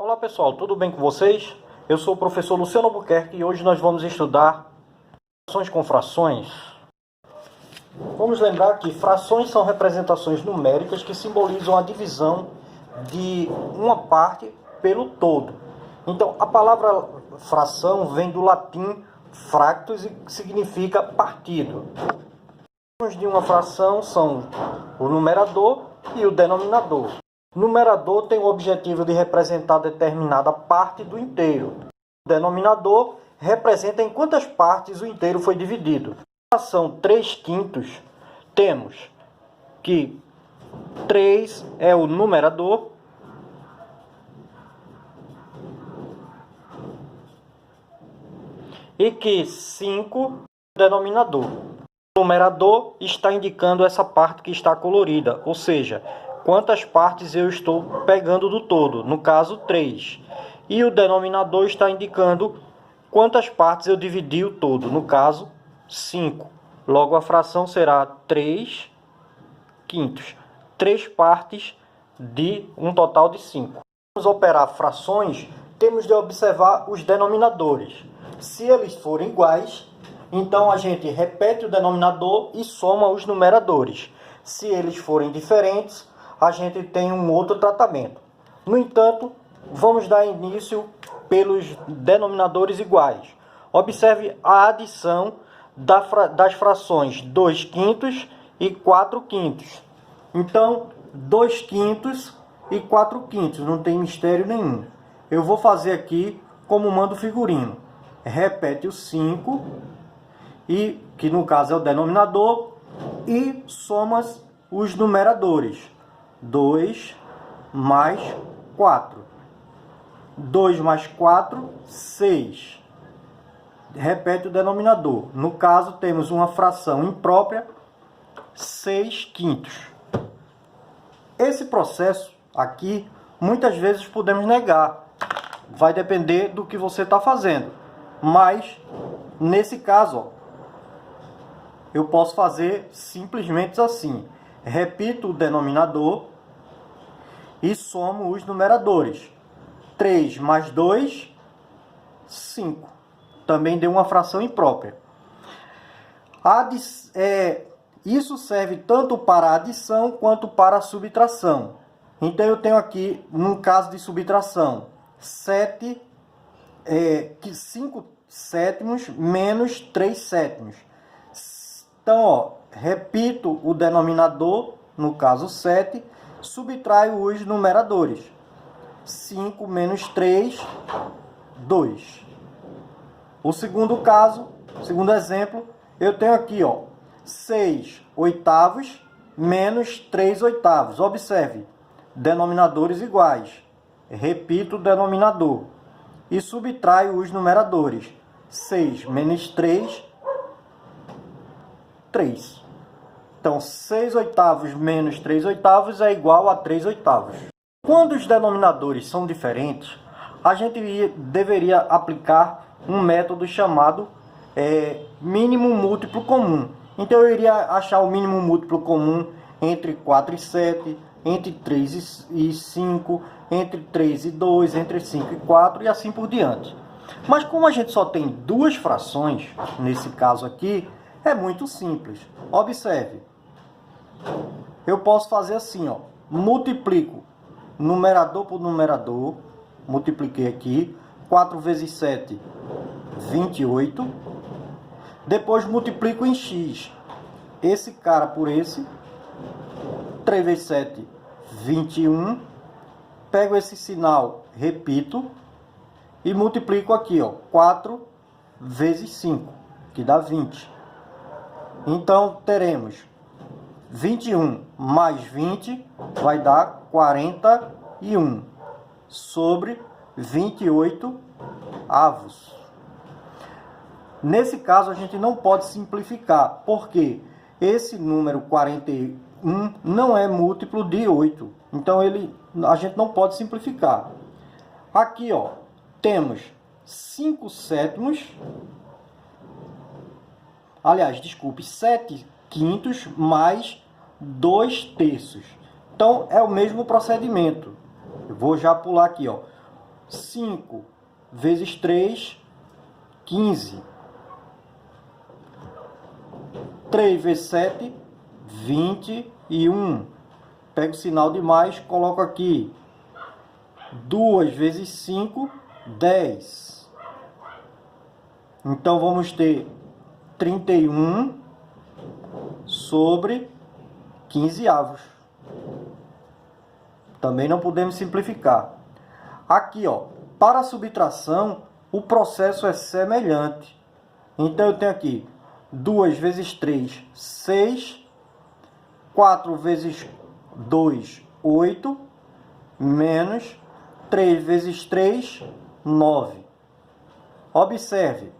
Olá pessoal, tudo bem com vocês? Eu sou o professor Luciano Albuquerque e hoje nós vamos estudar frações com frações. Vamos lembrar que frações são representações numéricas que simbolizam a divisão de uma parte pelo todo. Então, a palavra fração vem do latim fractus e significa partido. Os de uma fração são o numerador e o denominador. O numerador tem o objetivo de representar determinada parte do inteiro. O denominador representa em quantas partes o inteiro foi dividido. Na fração 3/5, temos que 3 é o numerador e que 5 é o denominador. O numerador está indicando essa parte que está colorida, ou seja, quantas partes eu estou pegando do todo, no caso 3. E o denominador está indicando quantas partes eu dividi o todo, no caso 5. Logo a fração será 3/5. 3 partes de um total de 5. Vamos operar frações, temos de observar os denominadores. Se eles forem iguais, então a gente repete o denominador e soma os numeradores. Se eles forem diferentes, a gente tem um outro tratamento. No entanto, vamos dar início pelos denominadores iguais. Observe a adição das frações 2/5 e 4/5. Então, 2/5 e 4/5, não tem mistério nenhum. Eu vou fazer aqui como manda o figurino. Repete o 5, e que no caso é o denominador, e soma os numeradores. 2 mais 4. 2 mais 4, 6. Repete o denominador. No caso, temos uma fração imprópria, 6/5. Esse processo aqui, muitas vezes podemos negar. Vai depender do que você está fazendo. Mas, nesse caso, ó, eu posso fazer simplesmente assim. Repito o denominador e somo os numeradores. 3 mais 2, 5. Também deu uma fração imprópria. Isso serve tanto para a adição quanto para a subtração. Então eu tenho aqui, no caso de subtração, 5 sétimos menos 3 sétimos. Então, ó, repito o denominador, no caso 7, subtraio os numeradores. 5 menos 3, 2. O segundo caso, segundo exemplo, eu tenho aqui, ó, 6 oitavos menos 3 oitavos. Observe, denominadores iguais. Repito o denominador e subtraio os numeradores. 6 menos 3, 3. Então, 6 oitavos menos 3 oitavos é igual a 3 oitavos. Quando os denominadores são diferentes, a gente deveria aplicar um método chamado mínimo múltiplo comum. Então, eu iria achar o mínimo múltiplo comum entre 4 e 7, entre 3 e 5, entre 3 e 2, entre 5 e 4 e assim por diante. Mas como a gente só tem duas frações, nesse caso aqui, é muito simples. Observe. Eu posso fazer assim, ó. Multiplico numerador por numerador. Multipliquei aqui. 4 vezes 7, 28. Depois multiplico em x. Esse cara por esse. 3 vezes 7, 21. Pego esse sinal, repito. E multiplico aqui, ó. 4 vezes 5, que dá 20. Então, teremos 21 mais 20 vai dar 41 sobre 28 avos. Nesse caso, a gente não pode simplificar, porque esse número 41 não é múltiplo de 8. Então, a gente não pode simplificar. Aqui, ó, temos 5 sétimos. Aliás, desculpe, 7/5 mais 2 terços. Então, é o mesmo procedimento. Eu vou já pular aqui, ó. 5 vezes 3, 15. 3 vezes 7, 21. Pego o sinal de mais, coloco aqui. 2 vezes 5, 10. Então, vamos ter 31 sobre 15 avos. Também não podemos simplificar. Aqui, ó, para a subtração, o processo é semelhante. Então, eu tenho aqui 2 vezes 3, 6. 4 vezes 2, 8. Menos 3 vezes 3, 9. Observe,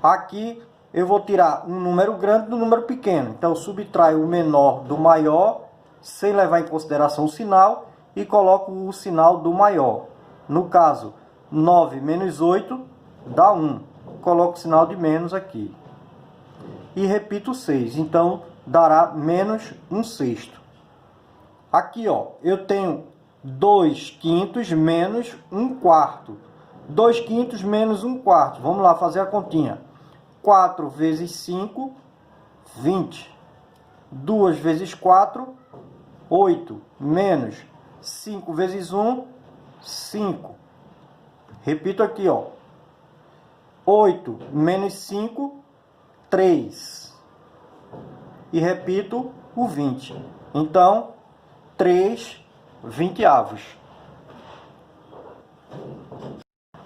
aqui eu vou tirar um número grande do número pequeno. Então, subtraio o menor do maior, sem levar em consideração o sinal, e coloco o sinal do maior. No caso, 9 menos 8 dá 1. Coloco o sinal de menos aqui. E repito 6. Então, dará menos 1/6. Aqui, ó, eu tenho 2 quintos menos 1/4. 2 quintos menos 1/4. Vamos lá fazer a continha. 4 vezes 5, 20. 2 vezes 4, 8. Menos 5 vezes 1, 5. Repito aqui, ó. 8 menos 5, 3. E repito o 20. Então, 3 20avos.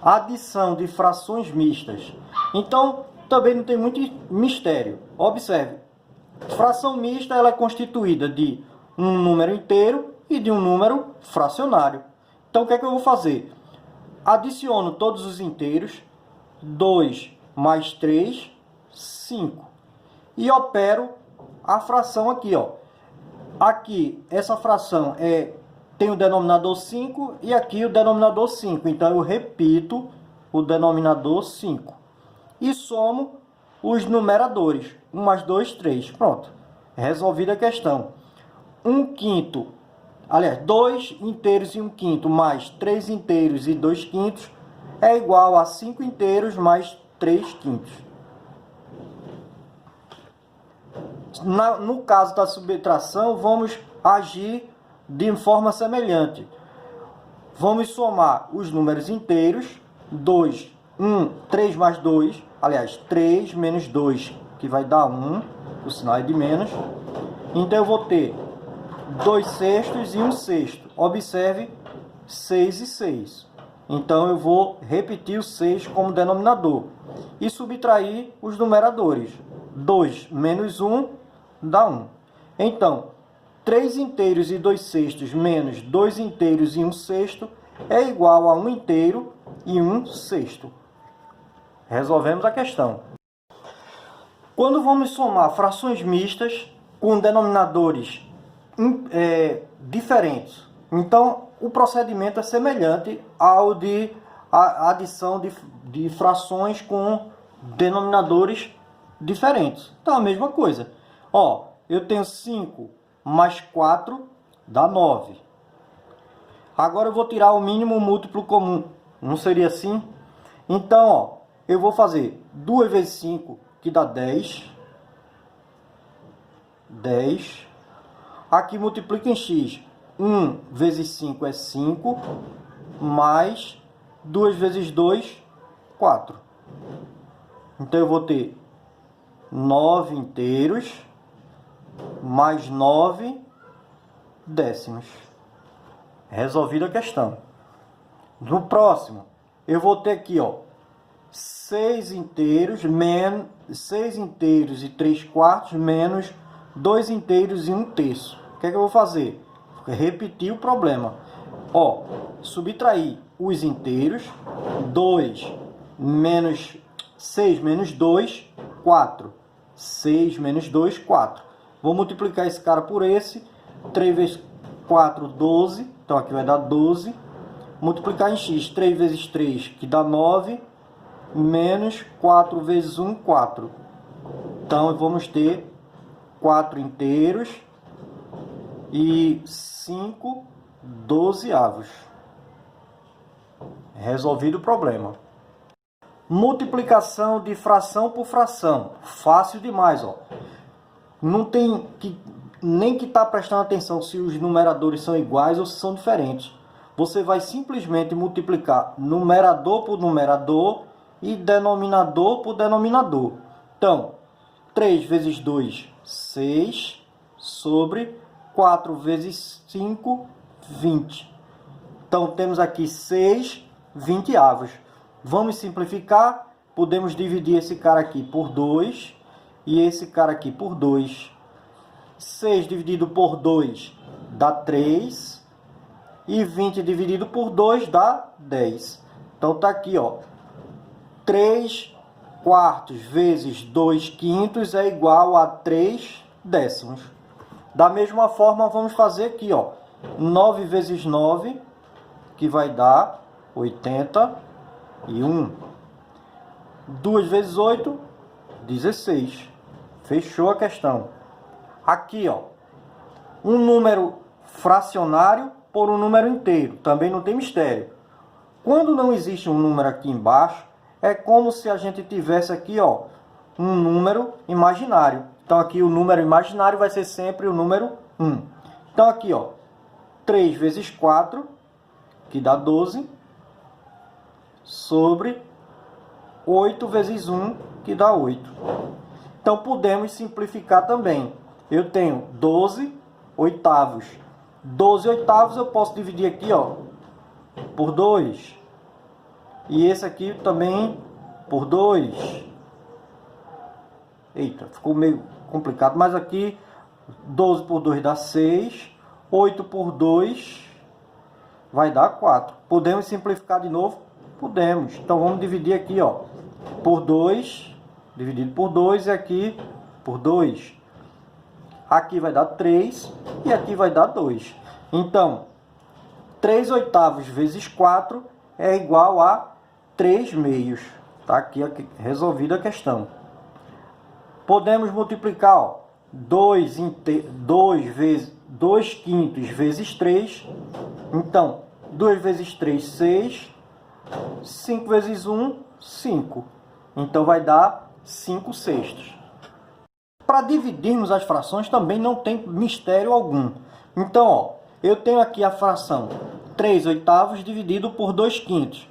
Adição de frações mistas. Então, também não tem muito mistério. Observe, fração mista ela é constituída de um número inteiro e de um número fracionário. Então, o que é que eu vou fazer? Adiciono todos os inteiros. 2 mais 3, 5. E opero a fração aqui, ó. Aqui, essa fração tem o denominador 5 e aqui o denominador 5. Então, eu repito o denominador 5. E somo os numeradores. 1 mais 2, 3. Pronto. Resolvida a questão. 1/5. Aliás, 2 inteiros e 1/5 mais 3 inteiros e 2/5 é igual a 5 inteiros mais 3/5. No caso da subtração, vamos agir de forma semelhante. Vamos somar os números inteiros. 3 mais 2, aliás, 3 menos 2, que vai dar 1, o sinal é de menos. Então, eu vou ter 2/6 e 1/6. Observe, 6 e 6. Então, eu vou repetir o 6 como denominador. E subtrair os numeradores. 2 menos 1 dá 1. Então, 3 inteiros e 2/6 menos 2 inteiros e 1/6 é igual a 1 inteiro e 1/6. Resolvemos a questão. Quando vamos somar frações mistas com denominadores diferentes, então o procedimento é semelhante ao de adição de frações com denominadores diferentes. Então, a mesma coisa. Ó, eu tenho 5 mais 4 dá 9. Agora eu vou tirar o mínimo múltiplo comum. Não seria assim? Então, ó, eu vou fazer 2 vezes 5, que dá 10. 10. Aqui multiplica em x. 1 vezes 5 é 5. Mais 2 vezes 2, 4. Então, eu vou ter 9 inteiros mais 9 décimos. Resolvida a questão. No próximo, eu vou ter aqui, ó, 6 inteiros e 3/4 menos 2 inteiros e 1/3. O que é que eu vou fazer? Repetir o problema. Ó, subtrair os inteiros. 2 menos 6 menos 2, 4. 6 menos 2, 4. Vou multiplicar esse cara por esse. 3 vezes 4, 12. Então, aqui vai dar 12. Multiplicar em x. 3 vezes 3, que dá 9. Menos 4 vezes 1, 4. Então, vamos ter 4 inteiros e 5 12avos. Resolvido o problema. Multiplicação de fração por fração. Fácil demais, ó. Não tem nem que estar prestando atenção se os numeradores são iguais ou se são diferentes. Você vai simplesmente multiplicar numerador por numerador e denominador por denominador. Então, 3 vezes 2, 6, sobre 4 vezes 5, 20. Então, temos aqui 6 20avos. Vamos simplificar. Podemos dividir esse cara aqui por 2 e esse cara aqui por 2. 6 dividido por 2 dá 3. E 20 dividido por 2 dá 10. Então, tá aqui, ó. 3 quartos vezes 2 quintos é igual a 3 décimos. Da mesma forma, vamos fazer aqui, ó. 9 vezes 9, que vai dar 81. 2 vezes 8, 16. Fechou a questão. Aqui, ó. Um número fracionário por um número inteiro. Também não tem mistério. Quando não existe um número aqui embaixo, é como se a gente tivesse aqui, ó, um número imaginário. Então, aqui o número imaginário vai ser sempre o número 1. Então, aqui, ó, 3 vezes 4, que dá 12, sobre 8 vezes 1, que dá 8. Então, podemos simplificar também. Eu tenho 12 oitavos. 12 oitavos eu posso dividir aqui, ó, por 2. E esse aqui também por 2. Eita, ficou meio complicado. Mas aqui, 12 por 2 dá 6. 8 por 2 vai dar 4. Podemos simplificar de novo? Podemos. Então, vamos dividir aqui, ó, por 2. Dividido por 2 e aqui por 2. Aqui vai dar 3 e aqui vai dar 2. Então, 3 oitavos vezes 4 é igual a 3 meios. Tá aqui resolvida a questão. Podemos multiplicar, ó, 2 quintos vezes 3. Então, 2 vezes 3, 6. 5 vezes 1, 5. Então, vai dar 5 sextos. Para dividirmos as frações também não tem mistério algum. Então, ó, eu tenho aqui a fração 3 oitavos dividido por 2 quintos.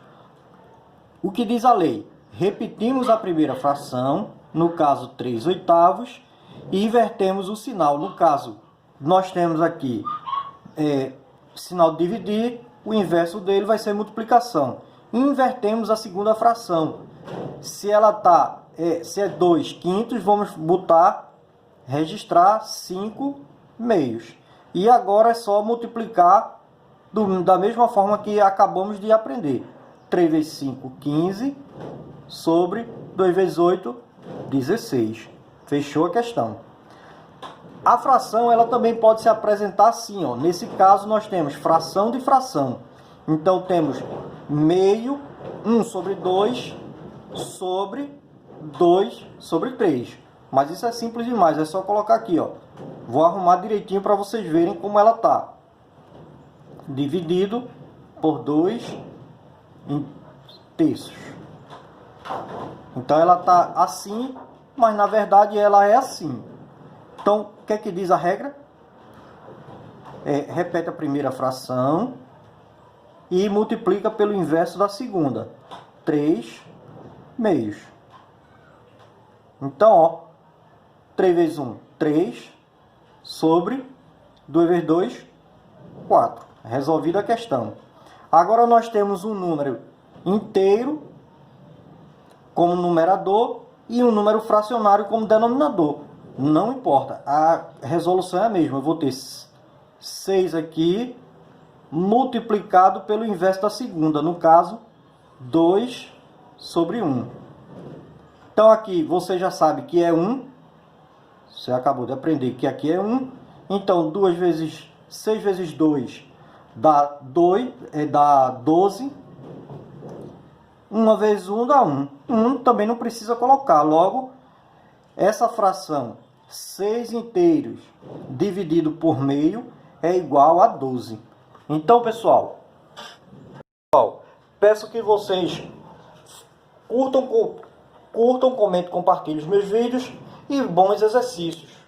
O que diz a lei? Repetimos a primeira fração, no caso 3 oitavos, e invertemos o sinal. No caso, nós temos aqui sinal de dividir, o inverso dele vai ser multiplicação. Invertemos a segunda fração. Se ela se é 2 quintos, vamos registrar 5 meios. E agora é só multiplicar da mesma forma que acabamos de aprender. 3 vezes 5, 15, sobre 2 vezes 8, 16. Fechou a questão. A fração ela também pode se apresentar assim, ó. Nesse caso, nós temos fração de fração. Então, temos meio, 1 sobre 2, sobre 2 sobre 3. Mas isso é simples demais, é só colocar aqui, ó. Vou arrumar direitinho para vocês verem como ela tá. Dividido por 2 em terços. Então ela tá assim, mas na verdade ela é assim. Então, o que é que diz a regra? Repete a primeira fração e multiplica pelo inverso da segunda. 3 meios. Então, ó, 3 vezes 1, 3, sobre 2 vezes 2, 4. Resolvida a questão. Agora nós temos um número inteiro como numerador e um número fracionário como denominador. Não importa, a resolução é a mesma. Eu vou ter 6 aqui multiplicado pelo inverso da segunda, no caso, 2 sobre 1. Então aqui você já sabe que é 1. Você acabou de aprender que aqui é 1. Então 6 vezes 2 dá 12. 1 vezes 1 dá 1. 1 também não precisa colocar. Logo, essa fração 6 inteiros dividido por meio é igual a 12. Então, pessoal, Peço que vocês curtam, comentem, compartilhem os meus vídeos e bons exercícios.